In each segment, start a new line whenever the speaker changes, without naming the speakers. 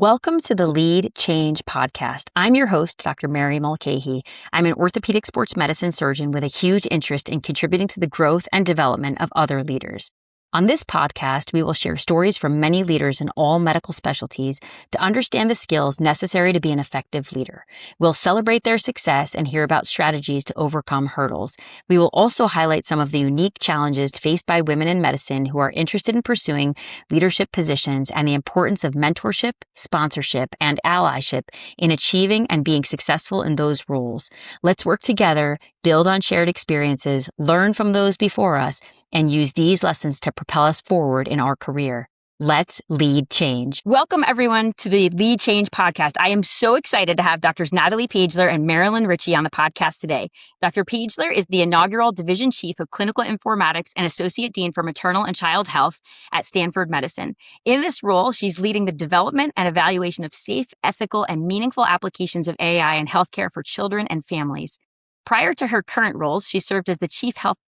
Welcome to the Lead Change podcast. I'm your host, Dr. Mary Mulcahey. I'm an orthopedic sports medicine surgeon with a huge interest in contributing to the growth and development of other leaders. On this podcast, we will share stories from many leaders in all medical specialties to understand the skills necessary to be an effective leader. We'll celebrate their success and hear about strategies to overcome hurdles. We will also highlight some of the unique challenges faced by women in medicine who are interested in pursuing leadership positions and the importance of mentorship, sponsorship, and allyship in achieving and being successful in those roles. Let's work together, build on shared experiences, learn from those before us, and use these lessons to propel us forward in our career. Let's lead change. Welcome, everyone, to the Lead Change podcast. I am so excited to have Drs. Natalie Pageler and Marylyn Ritchie on the podcast today. Dr. Pageler is the inaugural Division Chief of Clinical Informatics and Associate Dean for Maternal and Child Health at Stanford Medicine. In this role, she's leading the development and evaluation of safe, ethical, and meaningful applications of AI in healthcare for children and families. Prior to her current roles, she served as the Chief Health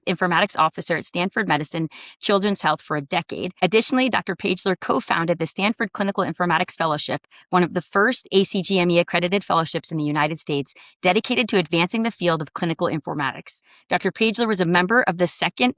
Informatics Officer at Stanford Medicine Children's Health for a decade. Additionally, Dr. Pageler co-founded the Stanford Clinical Informatics Fellowship, one of the first ACGME-accredited fellowships in the United States, dedicated to advancing the field of clinical informatics. Dr. Pageler was a member of the second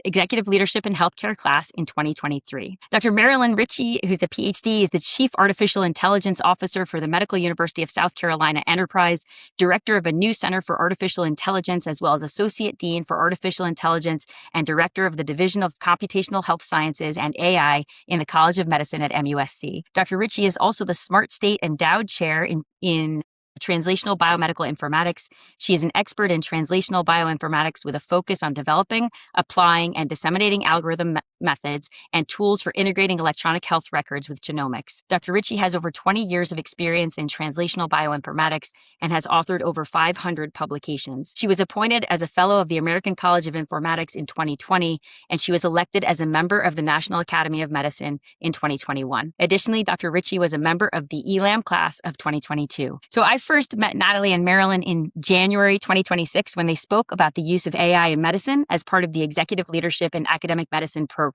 Executive Leadership in Healthcare class in 2023. Dr. Marylyn Ritchie, who's a PhD, is the Chief Artificial Intelligence Officer for the Medical University of South Carolina Enterprise, Director of a new Center for Artificial Intelligence, as well as Associate Dean for Artificial Intelligence and Director of the Division of Computational Health Sciences and AI in the College of Medicine at MUSC. Dr. Ritchie is also the Smart State Endowed Chair in Translational Biomedical Informatics. She is an expert in translational bioinformatics with a focus on developing, applying, and disseminating algorithm methods and tools for integrating electronic health records with genomics. Dr. Ritchie has over 20 years of experience in translational bioinformatics and has authored over 500 publications. She was appointed as a Fellow of the American College of Informatics in 2020, and she was elected as a member of the National Academy of Medicine in 2021. Additionally, Dr. Ritchie was a member of the ELAM class of 2022. So I first met Natalie and Marylyn in January 2026 when they spoke about the use of AI in medicine as part of the Executive Leadership in Academic Medicine program.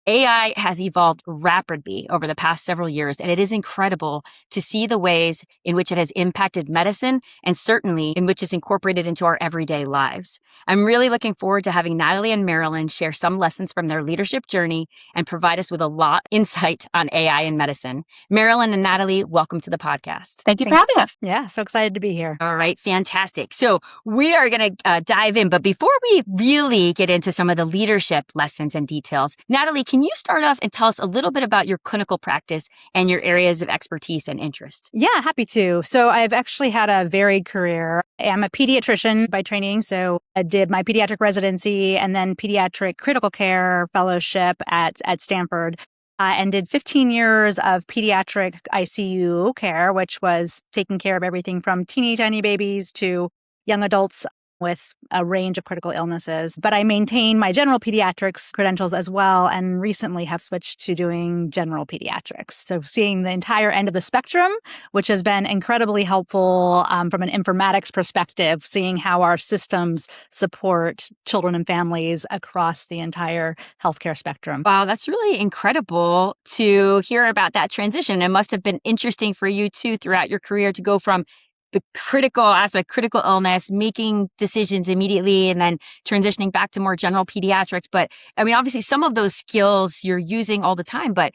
AI has evolved rapidly over the past several years, and it is incredible to see the ways in which it has impacted medicine and certainly in which it's incorporated into our everyday lives. I'm really looking forward to having Natalie and Marylyn share some lessons from their leadership journey and provide us with a lot of insight on AI in medicine. Marylyn and Natalie, welcome to the podcast.
Thank you for having us.
Yeah, so excited to be here.
All right, fantastic. So we are going to dive in, but before we really get into some of the leadership lessons and details, Natalie, can you start off and tell us a little bit about your clinical practice and your areas of expertise and interest?
Yeah, happy to. So I've actually had a varied career. I'm a pediatrician by training, so I did my pediatric residency and then pediatric critical care fellowship at Stanford. And did 15 years of pediatric ICU care, which was taking care of everything from teeny tiny babies to young adults with a range of critical illnesses. But I maintain my general pediatrics credentials as well, and recently have switched to doing general pediatrics. So seeing the entire end of the spectrum, which has been incredibly helpful from an informatics perspective, seeing how our systems support children and families across the entire healthcare spectrum.
Wow, that's really incredible to hear about that transition. It must have been interesting for you too throughout your career to go from the critical aspect, critical illness, making decisions immediately, and then transitioning back to more general pediatrics. But I mean, obviously, some of those skills you're using all the time, but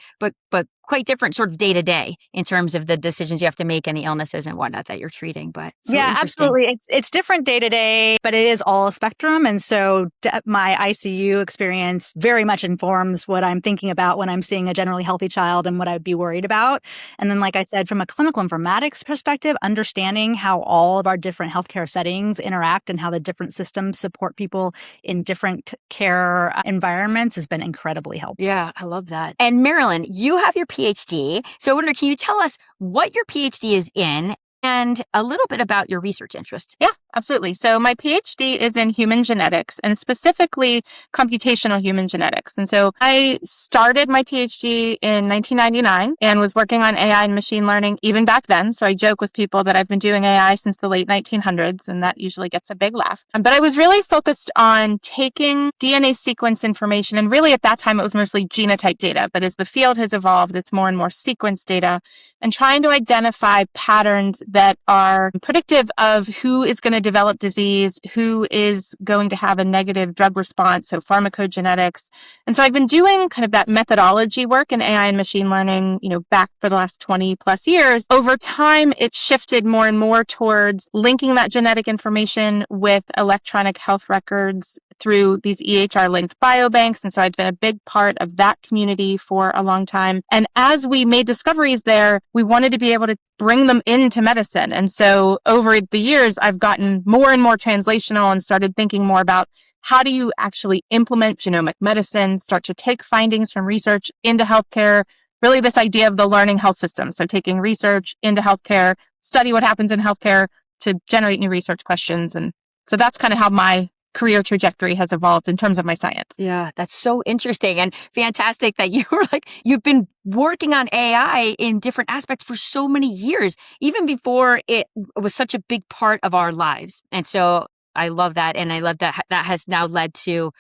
quite different sort of day to day in terms of the decisions you have to make and the illnesses and whatnot that you're treating. But
yeah, absolutely. It's different day to day, but it is all a spectrum. And so my ICU experience very much informs what I'm thinking about when I'm seeing a generally healthy child and what I'd be worried about. And then, like I said, from a clinical informatics perspective, understanding how all of our different healthcare settings interact and how the different systems support people in different care environments has been incredibly helpful.
Yeah, I love that. And Marylyn, you have your PhD. So I wonder, can you tell us what your PhD is in and a little bit about your research interest?
Yeah, Absolutely. So my PhD is in human genetics and specifically computational human genetics. And so I started my PhD in 1999 and was working on AI and machine learning even back then. So I joke with people that I've been doing AI since the late 1900s, and that usually gets a big laugh. But I was really focused on taking DNA sequence information, and really at that time it was mostly genotype data. But as the field has evolved, it's more and more sequence data, and trying to identify patterns that are predictive of who is going to develop disease, who is going to have a negative drug response, so pharmacogenetics. And so I've been doing kind of that methodology work in AI and machine learning, back for the last 20 plus years. Over time, it shifted more and more towards linking that genetic information with electronic health records through these EHR-linked biobanks. And so I've been a big part of that community for a long time. And as we made discoveries there, we wanted to be able to bring them into medicine. And so over the years, I've gotten more and more translational and started thinking more about how do you actually implement genomic medicine, start to take findings from research into healthcare, really this idea of the learning health system. So taking research into healthcare, study what happens in healthcare to generate new research questions. And so that's kind of how my career trajectory has evolved in terms of my science.
Yeah, that's so interesting and fantastic that you've been working on AI in different aspects for so many years, even before it was such a big part of our lives. And so I love that. And I love that that has now led to,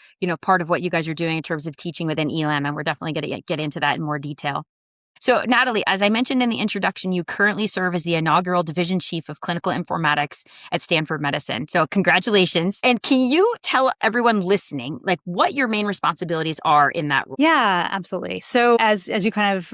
part of what you guys are doing in terms of teaching within ELAM. And we're definitely going to get into that in more detail. So, Natalie, as I mentioned in the introduction, you currently serve as the inaugural Division Chief of Clinical Informatics at Stanford Medicine. So, congratulations. And can you tell everyone listening, what your main responsibilities are in that role?
Yeah, absolutely. So, as you kind of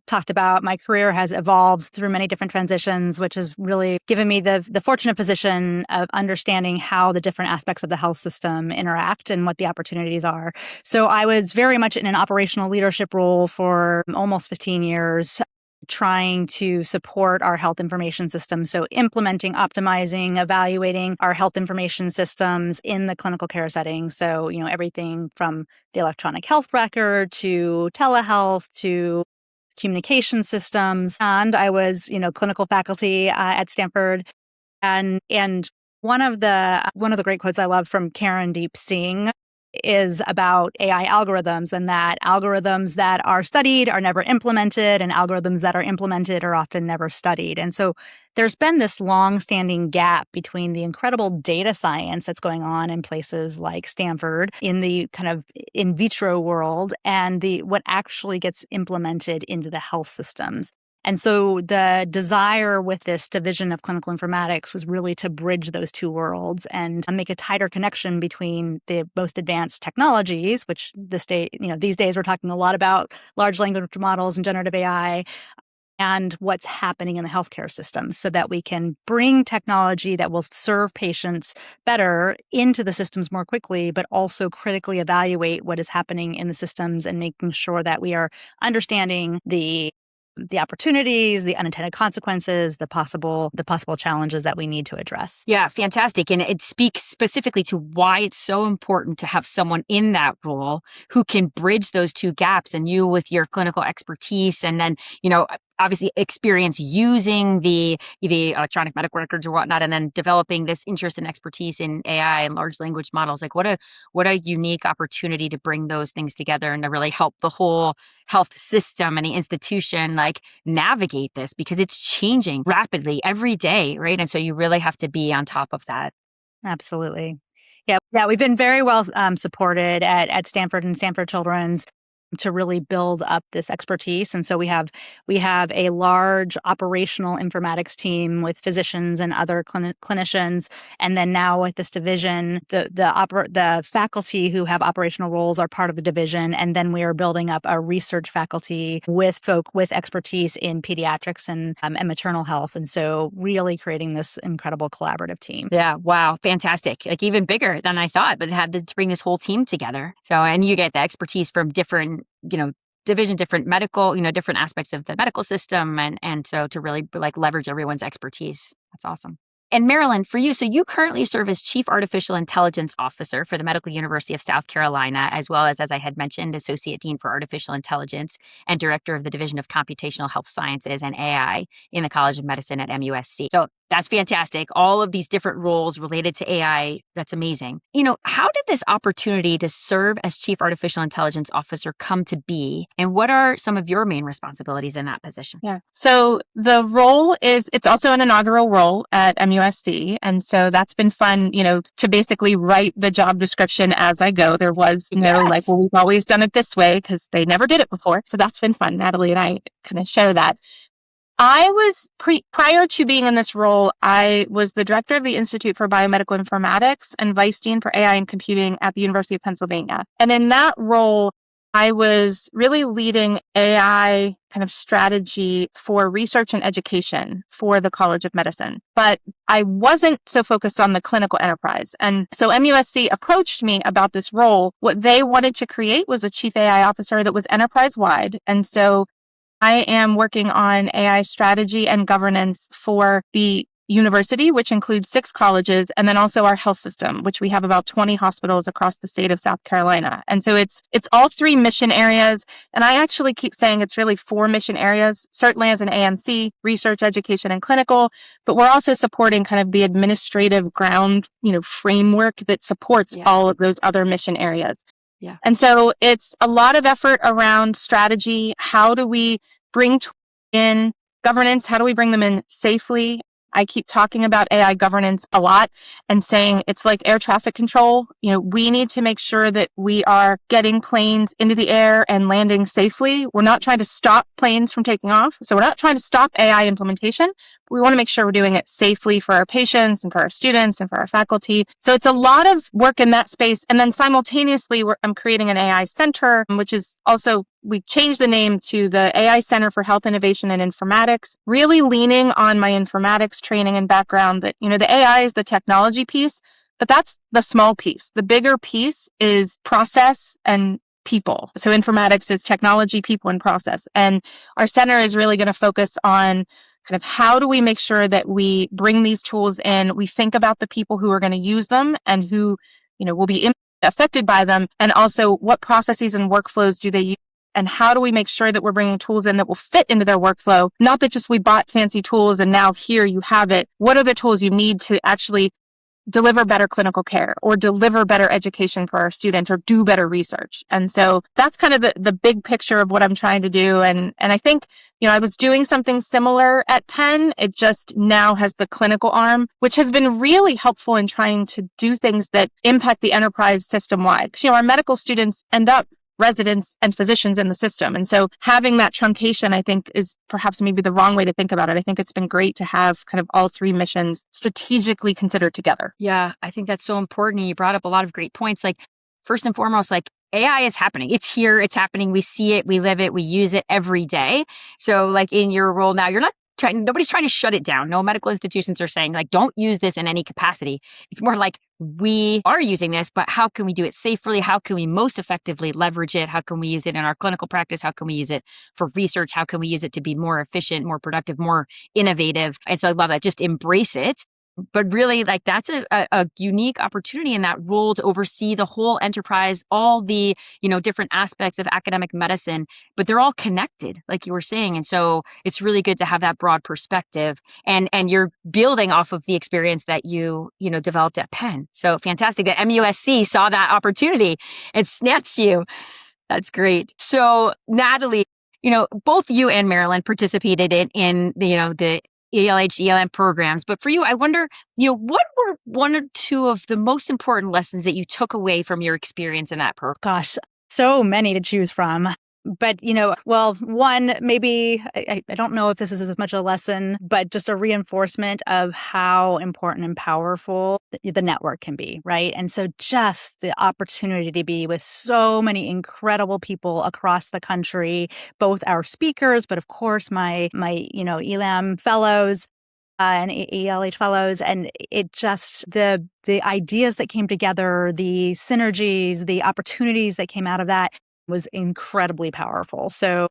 talked about, my career has evolved through many different transitions, which has really given me the fortunate position of understanding how the different aspects of the health system interact and what the opportunities are. So I was very much in an operational leadership role for almost 15 years, trying to support our health information system. So implementing, optimizing, evaluating our health information systems in the clinical care setting. So, everything from the electronic health record to telehealth to communication systems. And I was, clinical faculty at Stanford. And one of the great quotes I love from Karen Deep Singh is about AI algorithms, and that algorithms that are studied are never implemented, and algorithms that are implemented are often never studied. And so there's been this long-standing gap between the incredible data science that's going on in places like Stanford in the kind of in vitro world and what actually gets implemented into the health systems. And so the desire with this division of clinical informatics was really to bridge those two worlds and make a tighter connection between the most advanced technologies, which these days we're talking a lot about large language models and generative AI, and what's happening in the healthcare system so that we can bring technology that will serve patients better into the systems more quickly, but also critically evaluate what is happening in the systems and making sure that we are understanding the opportunities, the unintended consequences, the possible challenges that we need to address.
Yeah, fantastic. And it speaks specifically to why it's so important to have someone in that role who can bridge those two gaps, and you with your clinical expertise and then, obviously experience using the electronic medical records or whatnot, and then developing this interest and expertise in AI and large language models. What a unique opportunity to bring those things together and to really help the whole health system and the institution navigate this, because it's changing rapidly every day, right? And so you really have to be on top of that.
Absolutely. Yeah, we've been very well supported at Stanford and Stanford Children's to really build up this expertise. And so we have a large operational informatics team with physicians and other clinicians. And then now with this division, the faculty who have operational roles are part of the division. And then we are building up a research faculty with folk with expertise in pediatrics and maternal health. And so really creating this incredible collaborative team.
Yeah. Wow. Fantastic. Even bigger than I thought, but had to bring this whole team together. So, and you get the expertise from different division, different medical, different aspects of the medical system. And so to really leverage everyone's expertise. That's awesome. And Marylyn, for you, so you currently serve as Chief Artificial Intelligence Officer for the Medical University of South Carolina, as well as I had mentioned, Associate Dean for Artificial Intelligence and Director of the Division of Computational Health Sciences and AI in the College of Medicine at MUSC. So That's fantastic. All of these different roles related to AI. That's amazing. How did this opportunity to serve as Chief Artificial Intelligence Officer come to be? And what are some of your main responsibilities in that position?
Yeah. So the role it's also an inaugural role at MUSC. And so that's been fun, to basically write the job description as I go. There was
Yes.
well, we've always done it this way because they never did it before. So that's been fun. Natalie and I kind of share that. I was prior to being in this role, I was the director of the Institute for Biomedical Informatics and vice dean for AI and computing at the University of Pennsylvania. And in that role, I was really leading AI kind of strategy for research and education for the College of Medicine. But I wasn't so focused on the clinical enterprise. And so MUSC approached me about this role. What they wanted to create was a chief AI officer that was enterprise wide. And so I am working on AI strategy and governance for the university, which includes 6 colleges, and then also our health system, which we have about 20 hospitals across the state of South Carolina. And so it's all 3 mission areas. And I actually keep saying it's really 4 mission areas, certainly as an AMC, research, education, and clinical, but we're also supporting kind of the administrative ground, framework that supports all of those other mission areas.
Yeah.
And so it's a lot of effort around strategy. How do we bring in governance? How do we bring them in safely? I keep talking about AI governance a lot and saying it's like air traffic control. We need to make sure that we are getting planes into the air and landing safely. We're not trying to stop planes from taking off. So we're not trying to stop AI implementation. We want to make sure we're doing it safely for our patients and for our students and for our faculty. So it's a lot of work in that space. And then simultaneously, I'm creating an AI center, which is also, we changed the name to the AI Center for Health Innovation and Informatics, really leaning on my informatics training and background that, the AI is the technology piece, but that's the small piece. The bigger piece is process and people. So informatics is technology, people, and process. And our center is really going to focus on kind of how do we make sure that we bring these tools in, we think about the people who are going to use them and who, will be affected by them, and also what processes and workflows do they use, and how do we make sure that we're bringing tools in that will fit into their workflow, not that just we bought fancy tools and now here you have it. What are the tools you need to actually deliver better clinical care or deliver better education for our students or do better research? And so that's kind of the big picture of what I'm trying to do. And I think, I was doing something similar at Penn. It just now has the clinical arm, which has been really helpful in trying to do things that impact the enterprise system wide. Because, our medical students end up residents and physicians in the system. And so having that truncation, I think, is perhaps maybe the wrong way to think about it. I think it's been great to have kind of all 3 missions strategically considered together.
Yeah, I think that's so important. You brought up a lot of great points. Like, first and foremost, like, AI is happening. It's here. It's happening. We see it. We live it. We use it every day. So like in your role now, nobody's trying to shut it down. No medical institutions are saying like, don't use this in any capacity. It's more like we are using this, but how can we do it safely? How can we most effectively leverage it? How can we use it in our clinical practice? How can we use it for research? How can we use it to be more efficient, more productive, more innovative? And so I love that. Just embrace it. But really, like, that's a unique opportunity in that role to oversee the whole enterprise, all the, different aspects of academic medicine, but they're all connected, like you were saying. And so it's really good to have that broad perspective. And you're building off of the experience that you developed at Penn. So fantastic that MUSC saw that opportunity and snatched you. That's great. So Natalie, both you and Marylyn participated in the ELH, ELM programs. But for you, I wonder, what were 1 or 2 of the most important lessons that you took away from your experience in that program?
Gosh, so many to choose from. But, one, maybe, I don't know if this is as much a lesson, but just a reinforcement of how important and powerful the network can be, right? And so just the opportunity to be with so many incredible people across the country, both our speakers, but of course my ELAM fellows, and ELH fellows, and it just the ideas that came together, the synergies, the opportunities that came out of that was incredibly powerful. So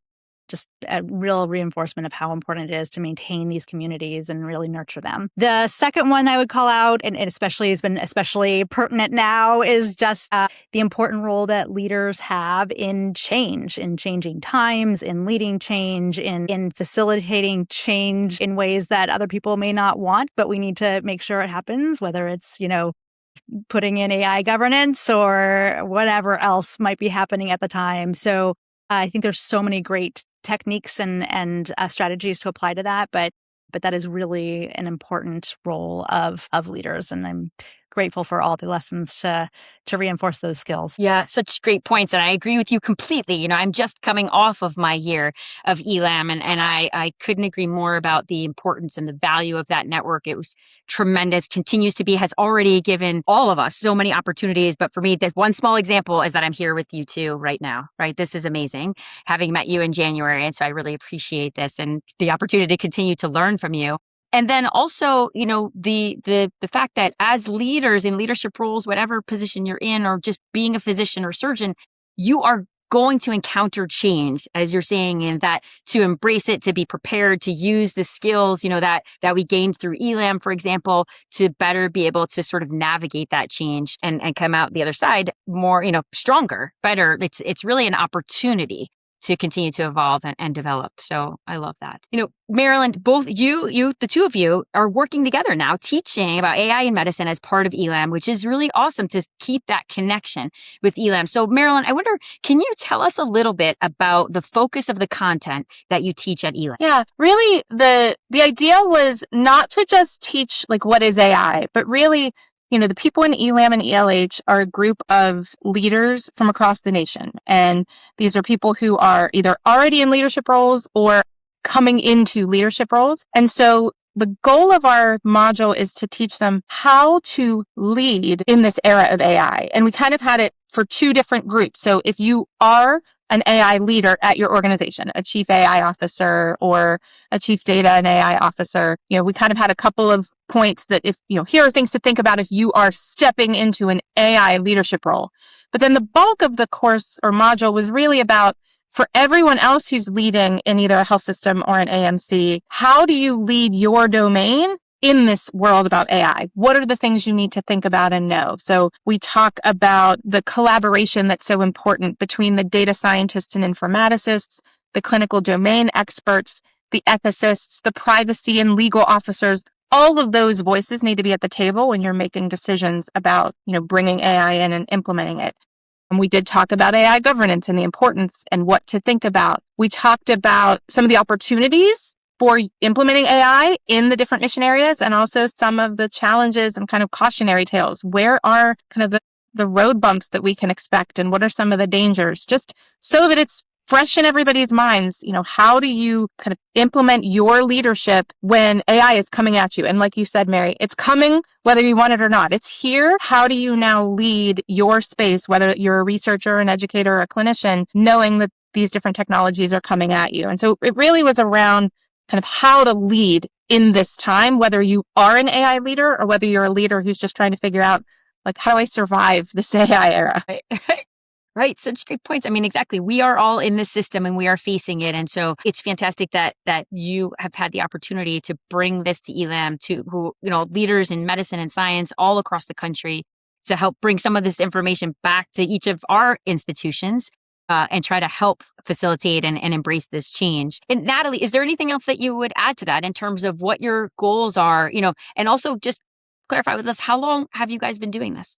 just a real reinforcement of how important it is to maintain these communities and really nurture them. The second one I would call out, and it especially has been especially pertinent now, is just the important role that leaders have in change, in changing times, in leading change, in facilitating change in ways that other people may not want, but we need to make sure it happens, whether it's, putting in AI governance or whatever else might be happening at the time. So I think there's so many great techniques and strategies to apply to that, but that is really an important role of leaders, and I'm grateful for all the lessons to reinforce those skills.
Yeah, such great points. And I agree with you completely. I'm just coming off of my year of ELAM, and I couldn't agree more about the importance and the value of that network. It was tremendous, continues to be, has already given all of us so many opportunities. But for me, that one small example is that I'm here with you too right now, right? This is amazing, having met you in January. And so I really appreciate this and the opportunity to continue to learn from you. And then also, the fact that as leaders in leadership roles, whatever position you're in, or just being a physician or surgeon, you are going to encounter change, as you're saying, and that to embrace it, to be prepared, to use the skills, that we gained through ELAM, for example, to better be able to sort of navigate that change and come out the other side more, stronger, better. It's really an opportunity to continue to evolve and develop. So I love that. Marylyn, both you, the two of you are working together now, teaching about AI in medicine as part of ELAM, which is really awesome to keep that connection with ELAM. So Marylyn, I wonder, can you tell us a little bit about the focus of the content that you teach at ELAM?
Yeah, really the idea was not to just teach like what is AI, but really the people in ELAM and ELH are a group of leaders from across the nation. And these are people who are either already in leadership roles or coming into leadership roles. And so the goal of our module is to teach them how to lead in this era of AI. And we kind of had it for two different groups. So if you are an AI leader at your organization, a chief AI officer or a chief data and AI officer, we kind of had a couple of points that if, here are things to think about if you are stepping into an AI leadership role. But then the bulk of the course or module was really about, for everyone else who's leading in either a health system or an AMC, how do you lead your domain in this world about AI? What are the things you need to think about and know? So we talk about the collaboration that's so important between the data scientists and informaticists, the clinical domain experts, the ethicists, the privacy and legal officers. All of those voices need to be at the table when you're making decisions about, bringing AI in and implementing it. And we did talk about AI governance and the importance and what to think about. We talked about some of the opportunities for implementing AI in the different mission areas, and also some of the challenges and kind of cautionary tales. Where are kind of the road bumps that we can expect, and what are some of the dangers? Just so that it's fresh in everybody's minds, how do you kind of implement your leadership when AI is coming at you? And like you said, Mary, it's coming whether you want it or not. It's here. How do you now lead your space, whether you're a researcher, an educator, or a clinician, knowing that these different technologies are coming at you? And so it really was around kind of how to lead in this time, whether you are an AI leader or whether you're a leader who's just trying to figure out, like, how do I survive this AI era?
Right. Such great points. I mean, exactly. We are all in this system and we are facing it. And so it's fantastic that you have had the opportunity to bring this to ELAM, to who, leaders in medicine and science all across the country, to help bring some of this information back to each of our institutions. And try to help facilitate and embrace this change. And Natalie, is there anything else that you would add to that in terms of what your goals are? And also just clarify with us, how long have you guys been doing this?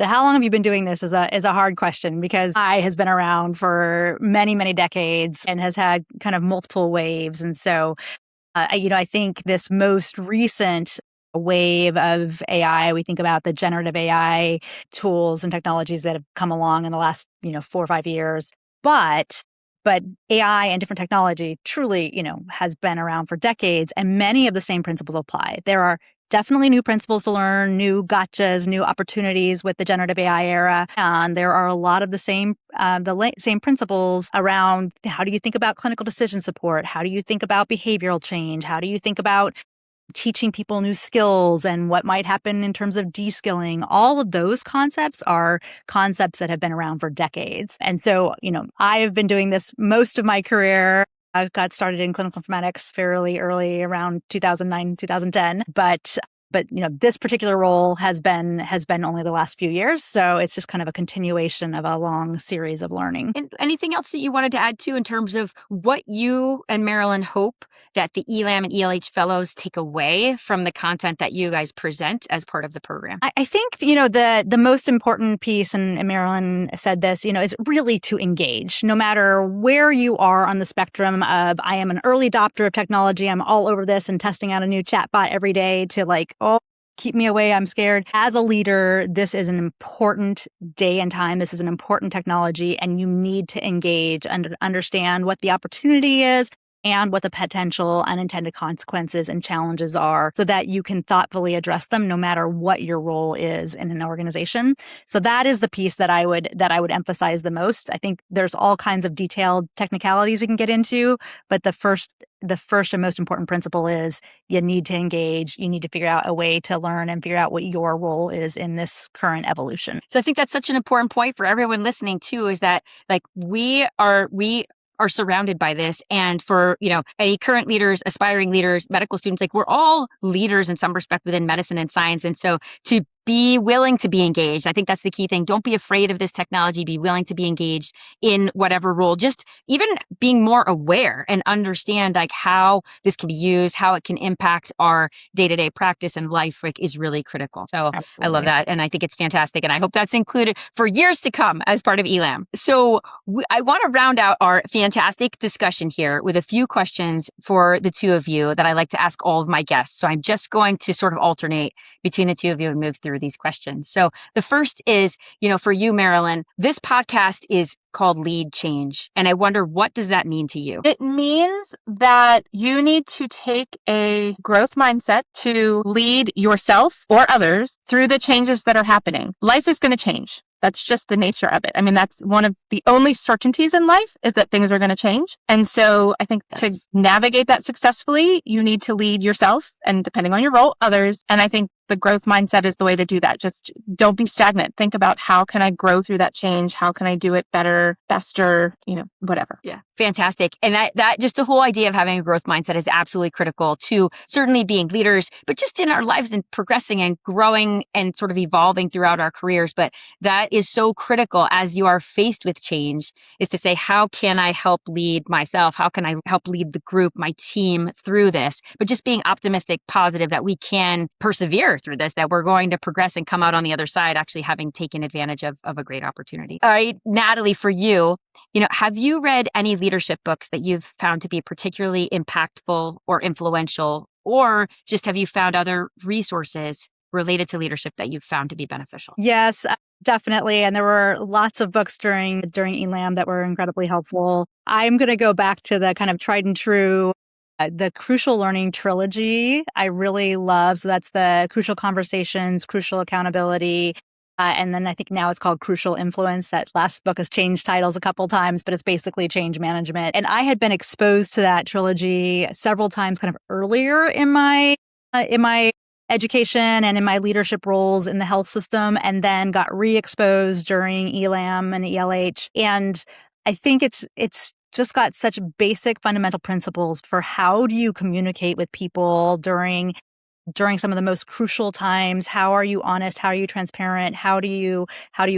How long have you been doing this is a hard question, because AI has been around for many, many decades and has had kind of multiple waves. And so, I think this most recent wave of AI, we think about the generative AI tools and technologies that have come along in the last, 4 or 5 years. But AI and different technology truly, has been around for decades, and many of the same principles apply. There are definitely new principles to learn, new gotchas, new opportunities with the generative AI era. And there are a lot of the same principles around how do you think about clinical decision support? How do you think about behavioral change? How do you think about teaching people new skills and what might happen in terms of de-skilling? All of those concepts are concepts that have been around for decades. And so, I have been doing this most of my career. I got started in clinical informatics fairly early, around 2009, 2010. But this particular role has been only the last few years. So it's just kind of a continuation of a long series of learning.
And anything else that you wanted to add to in terms of what you and Marylyn hope that the ELAM and ELH fellows take away from the content that you guys present as part of the program?
I think, the most important piece, and Marylyn said this, is really to engage. No matter where you are on the spectrum of, I am an early adopter of technology, I'm all over this and testing out a new chatbot every day, to like, oh, keep me away, I'm scared. As a leader, this is an important day and time. This is an important technology, and you need to engage and understand what the opportunity is and what the potential unintended consequences and challenges are, so that you can thoughtfully address them no matter what your role is in an organization. So that is the piece that I would emphasize the most. I think there's all kinds of detailed technicalities we can get into, but the first and most important principle is you need to engage. You need to figure out a way to learn and figure out what your role is in this current evolution.
So I think that's such an important point for everyone listening too, is that like we are surrounded by this. And for, any current leaders, aspiring leaders, medical students, like we're all leaders in some respect within medicine and science. And so to be willing to be engaged, I think that's the key thing. Don't be afraid of this technology. Be willing to be engaged in whatever role. Just even being more aware and understand like how this can be used, how it can impact our day-to-day practice and life, like, is really critical. So absolutely. I love that. And I think it's fantastic. And I hope that's included for years to come as part of ELAM. So I want to round out our fantastic discussion here with a few questions for the two of you that I like to ask all of my guests. So I'm just going to sort of alternate between the two of you and move through these questions. So the first is, for you, Marylyn, this podcast is called Lead Change. And I wonder, what does that mean to you?
It means that you need to take a growth mindset to lead yourself or others through the changes that are happening. Life is going to change. That's just the nature of it. I mean, that's one of the only certainties in life, is that things are going to change. And so I think to navigate that successfully, you need to lead yourself and, depending on your role, others. And I think the growth mindset is the way to do that. Just don't be stagnant. Think about, how can I grow through that change? How can I do it better, faster, whatever.
Yeah. Fantastic. And that just the whole idea of having a growth mindset is absolutely critical to certainly being leaders, but just in our lives and progressing and growing and sort of evolving throughout our careers. But that is so critical as you are faced with change, is to say, how can I help lead myself? How can I help lead the group, my team through this? But just being optimistic, positive that we can persevere through this, that we're going to progress and come out on the other side, actually having taken advantage of a great opportunity. All right, Natalie, for you, have you read any leadership books that you've found to be particularly impactful or influential, or just have you found other resources related to leadership that you've found to be beneficial?
Yes, definitely. And there were lots of books during ELAM that were incredibly helpful. I'm going to go back to the kind of tried and true, the Crucial Learning trilogy. I really love. So that's the Crucial Conversations, Crucial Accountability, and then I think now it's called Crucial Influence. That last book has changed titles a couple times, but it's basically change management. And I had been exposed to that trilogy several times kind of earlier in my education and in my leadership roles in the health system, and then got re-exposed during ELAM and ELH. And I think it's just got such basic fundamental principles for how do you communicate with people during some of the most crucial times. How are you honest? How are you transparent? How do you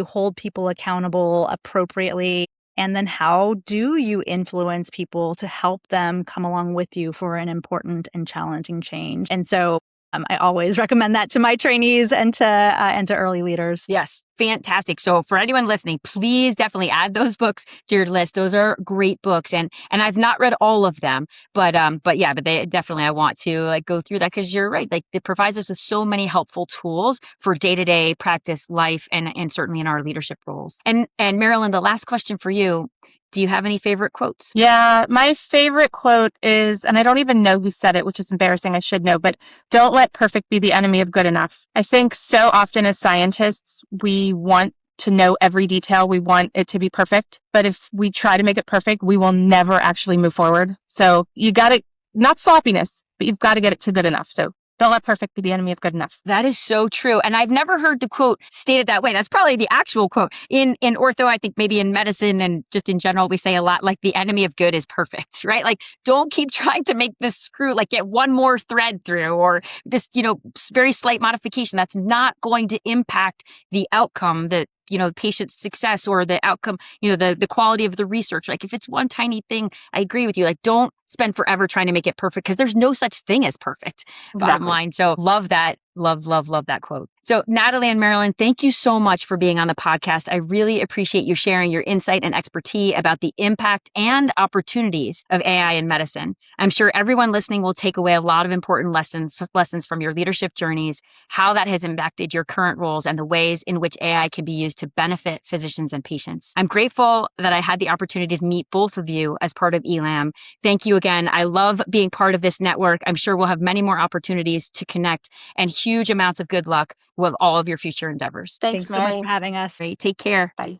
hold people accountable appropriately? And then how do you influence people to help them come along with you for an important and challenging change? And so I always recommend that to my trainees and to early leaders.
Yes, fantastic. So for anyone listening, please definitely add those books to your list. Those are great books, and I've not read all of them, but they definitely, I want to go through that, because you're right. It provides us with so many helpful tools for day-to-day practice, life, and certainly in our leadership roles. And Marylyn, the last question for you. Do you have any favorite quotes?
Yeah, my favorite quote is, and I don't even know who said it, which is embarrassing, I should know, but don't let perfect be the enemy of good enough. I think so often as scientists, we want to know every detail. We want it to be perfect. But if we try to make it perfect, we will never actually move forward. So you got to, not sloppiness, but you've got to get it to good enough. So Don't let perfect be the enemy of good enough.
That is so true. And I've never heard the quote stated that way. That's probably the actual quote. In ortho, I think maybe in medicine and just in general, we say a lot like the enemy of good is perfect, right? Like don't keep trying to make this screw, like get one more thread through or this, very slight modification. That's not going to impact the outcome, the patient's success or the outcome, the quality of the research. Like if it's one tiny thing, I agree with you. Like don't spend forever trying to make it perfect because there's no such thing as perfect. Bottom line. So love that. Love that quote. So Natalie and Marylyn, thank you so much for being on the podcast. I really appreciate you sharing your insight and expertise about the impact and opportunities of AI in medicine. I'm sure everyone listening will take away a lot of important lessons from your leadership journeys, how that has impacted your current roles and the ways in which AI can be used to benefit physicians and patients. I'm grateful that I had the opportunity to meet both of you as part of ELAM. Thank you again. I love being part of this network. I'm sure we'll have many more opportunities to connect and huge amounts of good luck with all of your future endeavors.
Thanks
so much for having us.
Great. Take care.
Bye.